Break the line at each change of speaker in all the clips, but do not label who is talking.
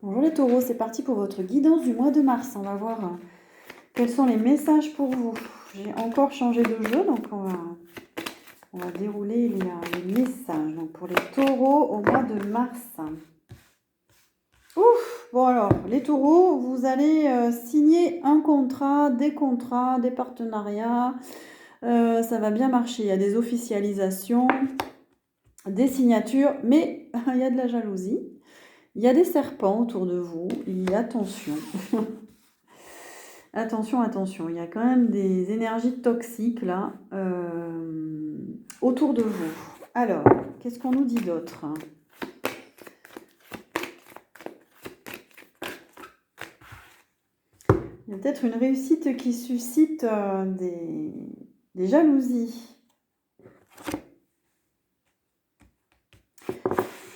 Bonjour les taureaux, c'est parti pour votre guidance du mois de mars. On va voir quels sont les messages pour vous. J'ai encore changé de jeu, donc on va dérouler les messages. Donc pour les taureaux au mois de mars. Ouf! Bon alors, les taureaux, vous allez signer un contrat, des partenariats. Ça va bien marcher. Il y a des officialisations, des signatures, mais il y a de la jalousie. Il y a des serpents autour de vous. Attention. Attention, attention, il y a quand même des énergies toxiques là autour de vous. Alors, qu'est-ce qu'on nous dit d'autre? Il y a peut-être une réussite qui suscite des jalousies.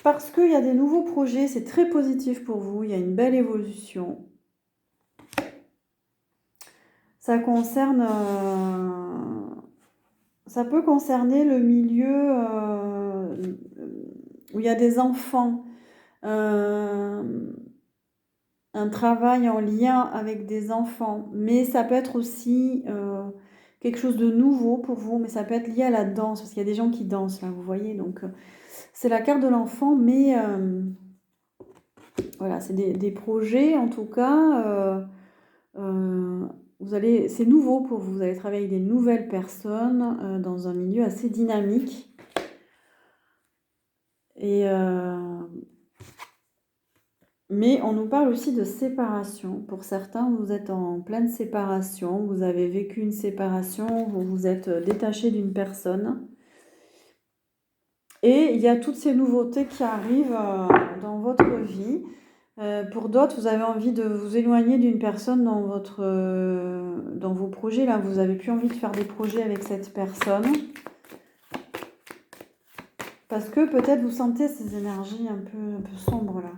Parce qu'il y a des nouveaux projets, c'est très positif pour vous, il y a une belle évolution. Ça concerne... ça peut concerner le milieu où il y a des enfants, un travail en lien avec des enfants, mais ça peut être aussi quelque chose de nouveau pour vous, mais ça peut être lié à la danse, parce qu'il y a des gens qui dansent là, vous voyez, donc c'est la carte de l'enfant, mais voilà, c'est des projets en tout cas, c'est nouveau pour vous, vous allez travailler avec des nouvelles personnes dans un milieu assez dynamique. Mais on nous parle aussi de séparation. Pour certains, vous êtes en pleine séparation, vous avez vécu une séparation, vous vous êtes détaché d'une personne. Et il y a toutes ces nouveautés qui arrivent dans votre vie. Pour d'autres, vous avez envie de vous éloigner d'une personne dans vos projets. Là, vous n'avez plus envie de faire des projets avec cette personne. Parce que peut-être vous sentez ces énergies un peu sombres là.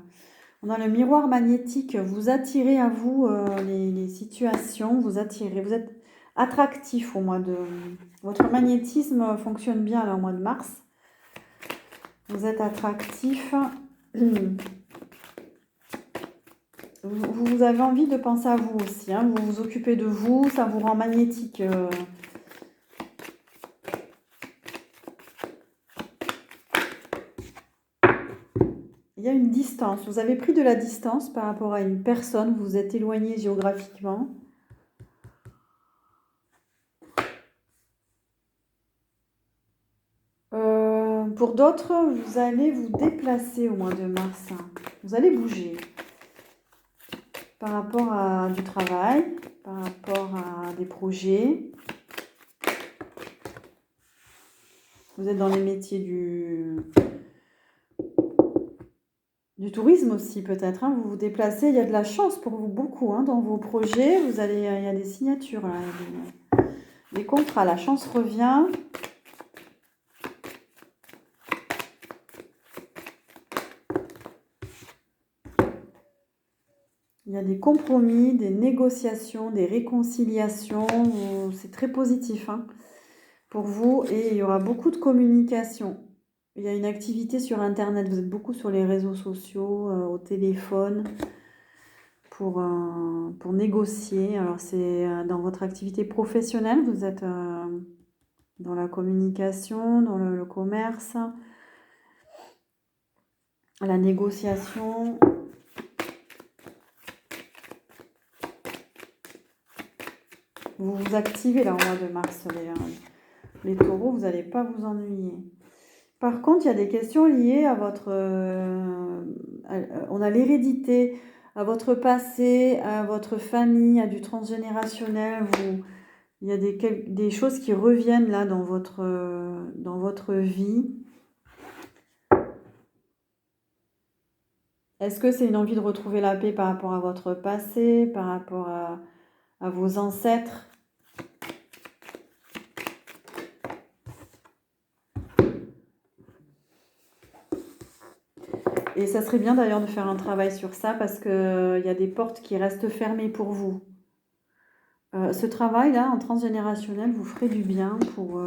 On a le miroir magnétique, vous attirez à vous les situations, vous êtes attractif au mois de... Votre magnétisme fonctionne bien là, au mois de mars. Vous êtes attractif. Vous avez envie de penser à vous aussi, hein. Vous vous occupez de vous, ça vous rend magnétique. Il y a une distance, vous avez pris de la distance par rapport à une personne, vous vous êtes éloigné géographiquement. Pour d'autres, vous allez vous déplacer au mois de mars. Vous allez bouger par rapport à du travail, par rapport à des projets. Vous êtes dans les métiers du tourisme aussi peut-être. Vous vous déplacez, il y a de la chance pour vous beaucoup dans vos projets. Il y a des signatures, là, des contrats. La chance revient. Il y a des compromis, des négociations, des réconciliations. C'est très positif pour vous et il y aura beaucoup de communication. Il y a une activité sur Internet. Vous êtes beaucoup sur les réseaux sociaux, au téléphone pour négocier. Alors c'est dans votre activité professionnelle. Vous êtes dans la communication, dans le commerce, la négociation. Vous vous activez là au mois de mars, les taureaux, vous n'allez pas vous ennuyer. Par contre, il y a des questions liées à votre... on a l'hérédité, à votre passé, à votre famille, à du transgénérationnel. Il y a des choses qui reviennent là dans votre vie. Est-ce que c'est une envie de retrouver la paix par rapport à votre passé, par rapport à vos ancêtres? Et ça serait bien d'ailleurs de faire un travail sur ça parce qu'il y a des portes qui restent fermées pour vous. Ce travail-là, en transgénérationnel, vous ferait du bien pour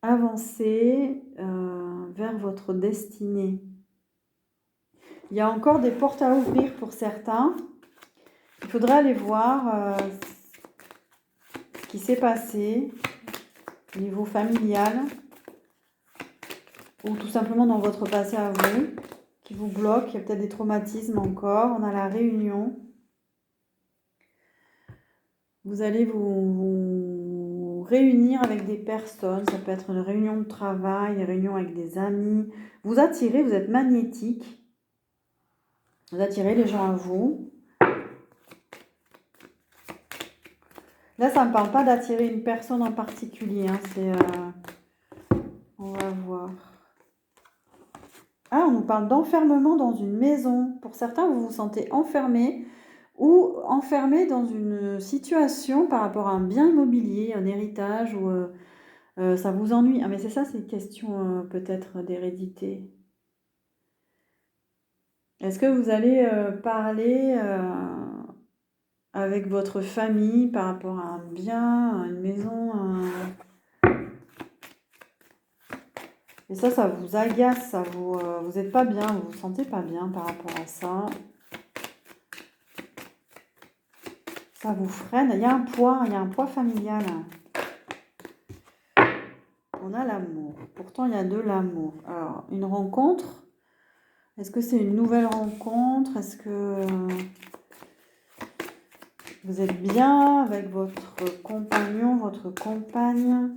avancer vers votre destinée. Il y a encore des portes à ouvrir pour certains. Il faudrait aller voir ce qui s'est passé au niveau familial ou tout simplement dans votre passé à vous qui vous bloque. Il y a peut-être des traumatismes encore. On a la réunion. Vous allez vous réunir avec des personnes. Ça peut être une réunion de travail, une réunion avec des amis. Vous attirez, vous êtes magnétique. Vous attirez les gens à vous. Là, ça ne me parle pas d'attirer une personne en particulier. Hein. On va voir. Ah, on nous parle d'enfermement dans une maison. Pour certains, vous vous sentez enfermé ou enfermé dans une situation par rapport à un bien immobilier, un héritage, ou ça vous ennuie. Ah, mais c'est ça, c'est une question peut-être d'hérédité. Est-ce que vous allez parler avec votre famille par rapport à un bien, à une maison Et ça vous agace, vous n'êtes pas bien, vous vous sentez pas bien par rapport à ça. Ça vous freine. Il y a un poids familial. On a l'amour. Pourtant, il y a de l'amour. Alors, une rencontre. Est-ce que c'est une nouvelle rencontre? Est-ce que vous êtes bien avec votre compagnon, votre compagne?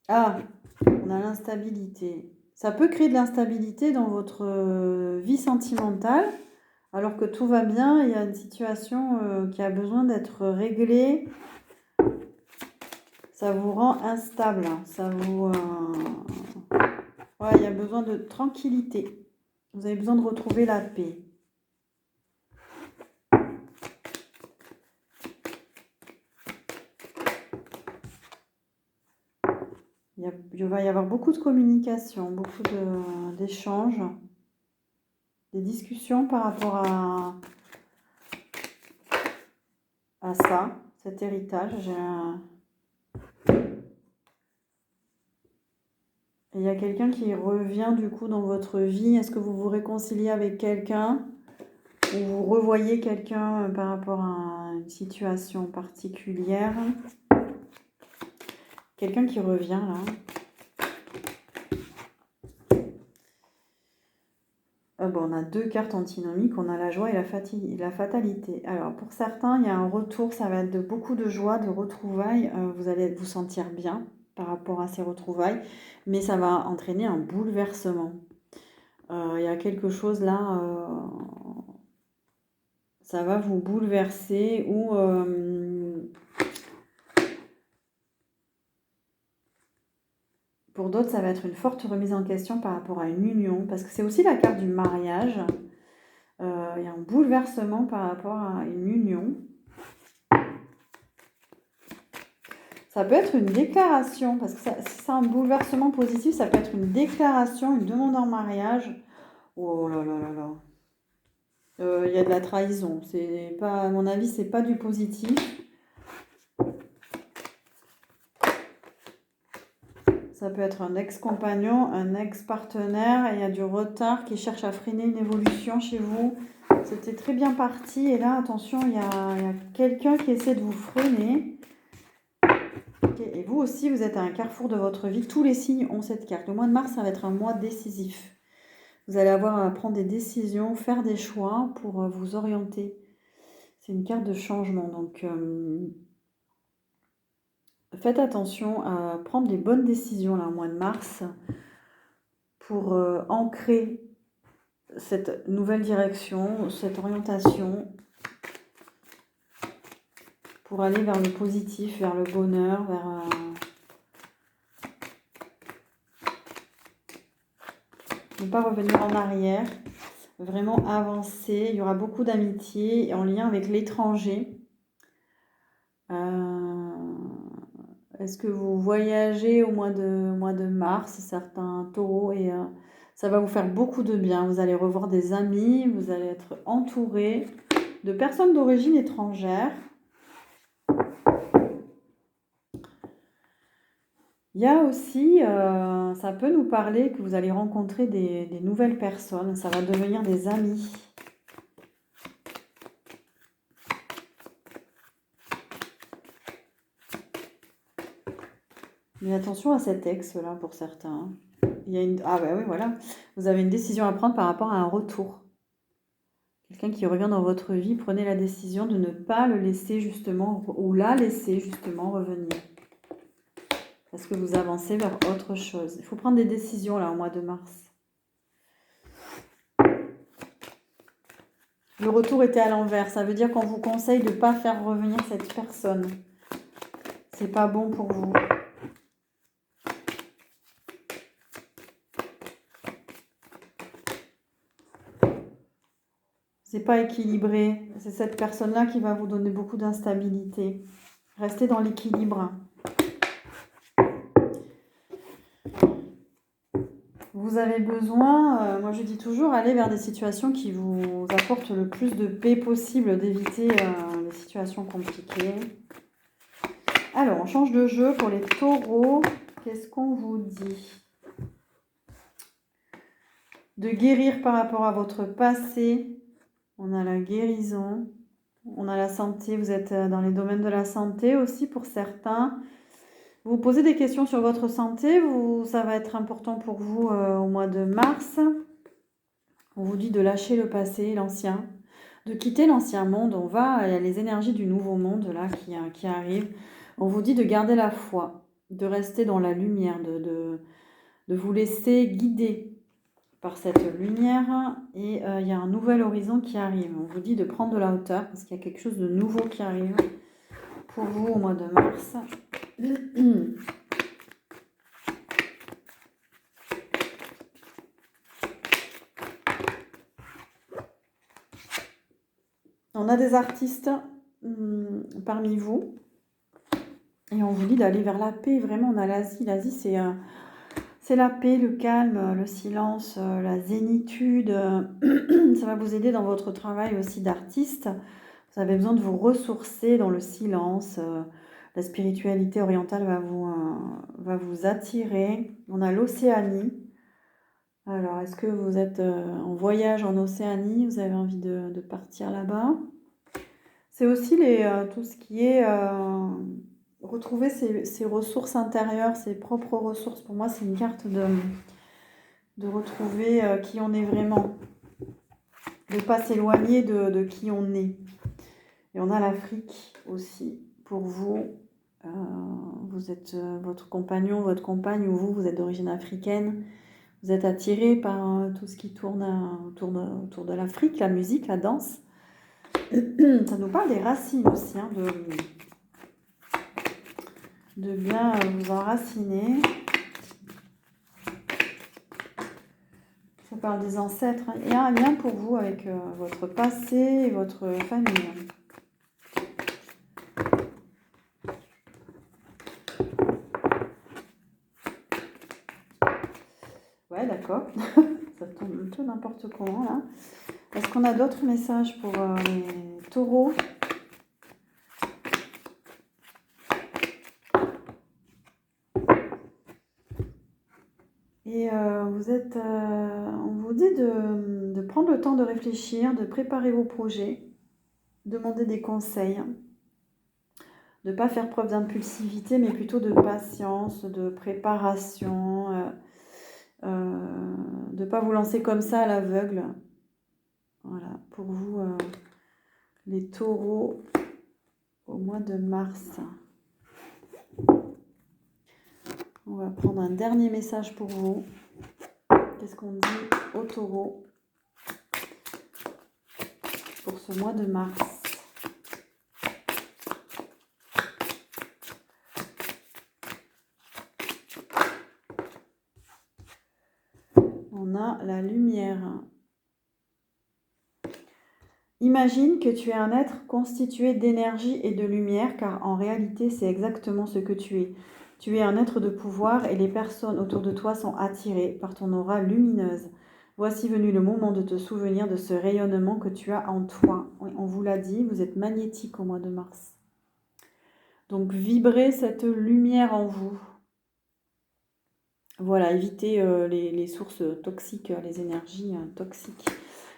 Ah, on a l'instabilité. Ça peut créer de l'instabilité dans votre vie sentimentale, alors que tout va bien. Il y a une situation qui a besoin d'être réglée. Ça vous rend instable. Ça vous... Ouais, il y a besoin de tranquillité. Vous avez besoin de retrouver la paix. Il va y avoir beaucoup de communication, beaucoup d'échanges, des discussions par rapport à ça, cet héritage. Et il y a quelqu'un qui revient du coup dans votre vie. Est-ce que vous vous réconciliez avec quelqu'un ou vous revoyez quelqu'un par rapport à une situation particulière? Quelqu'un qui revient là. Bon, on a deux cartes antinomiques, on a la joie et la fatalité. Alors pour certains, il y a un retour, ça va être de beaucoup de joie, de retrouvailles. Vous allez vous sentir bien par rapport à ces retrouvailles, mais ça va entraîner un bouleversement. Il y a quelque chose là, ça va vous bouleverser ou pour d'autres, ça va être une forte remise en question par rapport à une union, parce que c'est aussi la carte du mariage. Il y a un bouleversement par rapport à une union. Ça peut être une déclaration, parce que si c'est un bouleversement positif, ça peut être une déclaration, une demande en mariage. Oh là là là là. Il y a de la trahison. C'est pas, à mon avis, c'est pas du positif. Ça peut être un ex-compagnon, un ex-partenaire, et il y a du retard qui cherche à freiner une évolution chez vous. C'était très bien parti, et là, attention, il y a quelqu'un qui essaie de vous freiner. Okay. Et vous aussi, vous êtes à un carrefour de votre vie. Tous les signes ont cette carte. Le mois de mars, ça va être un mois décisif. Vous allez avoir à prendre des décisions, faire des choix pour vous orienter. C'est une carte de changement, donc... faites attention à prendre les bonnes décisions là, au mois de mars pour ancrer cette nouvelle direction, cette orientation, pour aller vers le positif, vers le bonheur, vers... ne pas revenir en arrière, vraiment avancer. Il y aura beaucoup d'amitié en lien avec l'étranger. Est-ce que vous voyagez au mois de mars, certains taureaux, et ça va vous faire beaucoup de bien. Vous allez revoir des amis, vous allez être entouré de personnes d'origine étrangère. Il y a aussi, ça peut nous parler que vous allez rencontrer des nouvelles personnes, ça va devenir des amis. Mais attention à cet ex-là pour certains. Il y a une... Ah bah oui, voilà. Vous avez une décision à prendre par rapport à un retour. Quelqu'un qui revient dans votre vie, prenez la décision de ne pas le laisser justement, ou la laisser justement revenir. Parce que vous avancez vers autre chose. Il faut prendre des décisions là au mois de mars. Le retour était à l'envers. Ça veut dire qu'on vous conseille de ne pas faire revenir cette personne. C'est pas bon pour vous. C'est pas équilibré. C'est cette personne-là qui va vous donner beaucoup d'instabilité. Restez dans l'équilibre. Vous avez besoin, moi je dis toujours, aller vers des situations qui vous apportent le plus de paix possible, d'éviter les situations compliquées. Alors, on change de jeu pour les taureaux. Qu'est-ce qu'on vous dit? De guérir par rapport à votre passé. On a la guérison. On a la santé. Vous êtes dans les domaines de la santé aussi pour certains. Vous vous posez des questions sur votre santé. Ça va être important pour vous au mois de mars. On vous dit de lâcher le passé, l'ancien. De quitter l'ancien monde. Il y a les énergies du nouveau monde là qui arrivent. On vous dit de garder la foi, de rester dans la lumière, de vous laisser guider par cette lumière. Et il y a un nouvel horizon qui arrive. On vous dit de prendre de la hauteur parce qu'il y a quelque chose de nouveau qui arrive pour vous au mois de mars. On a des artistes parmi vous. Et on vous dit d'aller vers la paix. Vraiment, on a l'Asie. L'Asie, c'est la paix, le calme, le silence, la zénitude. Ça va vous aider dans votre travail aussi d'artiste. Vous avez besoin de vous ressourcer dans le silence. La spiritualité orientale va vous attirer. On a l'Océanie. Alors, est-ce que vous êtes en voyage en Océanie? Vous avez envie de partir là-bas? C'est aussi tout ce qui est retrouver ses ressources intérieures, ses propres ressources. Pour moi, c'est une carte de retrouver qui on est vraiment, de ne pas s'éloigner de qui on est. Et on a l'Afrique aussi pour vous. Vous êtes votre compagnon, votre compagne, ou vous êtes d'origine africaine. Vous êtes attiré par tout ce qui tourne autour de l'Afrique, la musique, la danse. Ça nous parle des racines aussi, hein, de bien vous enraciner. Ça parle des ancêtres. Il y a un lien pour vous avec votre passé et votre famille. Ouais, d'accord. Ça tombe un peu n'importe comment là. Est-ce qu'on a d'autres messages pour les taureaux? Et on vous dit de prendre le temps de réfléchir, de préparer vos projets, demander des conseils, de ne pas faire preuve d'impulsivité, mais plutôt de patience, de préparation, de ne pas vous lancer comme ça à l'aveugle. Voilà, pour vous, les taureaux, au mois de mars. On va prendre un dernier message pour vous. Qu'est-ce qu'on dit aux taureaux pour ce mois de mars? On a la lumière. Imagine que tu es un être constitué d'énergie et de lumière, car en réalité, c'est exactement ce que tu es. Tu es un être de pouvoir et les personnes autour de toi sont attirées par ton aura lumineuse. Voici venu le moment de te souvenir de ce rayonnement que tu as en toi. Oui, on vous l'a dit, vous êtes magnétique au mois de mars. Donc vibrez cette lumière en vous. Voilà, éviter les sources toxiques, les énergies toxiques.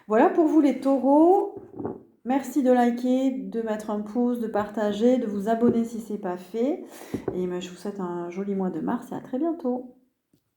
Voilà pour vous les taureaux. Merci de liker, de mettre un pouce, de partager, de vous abonner si ce n'est pas fait. Et je vous souhaite un joli mois de mars et à très bientôt.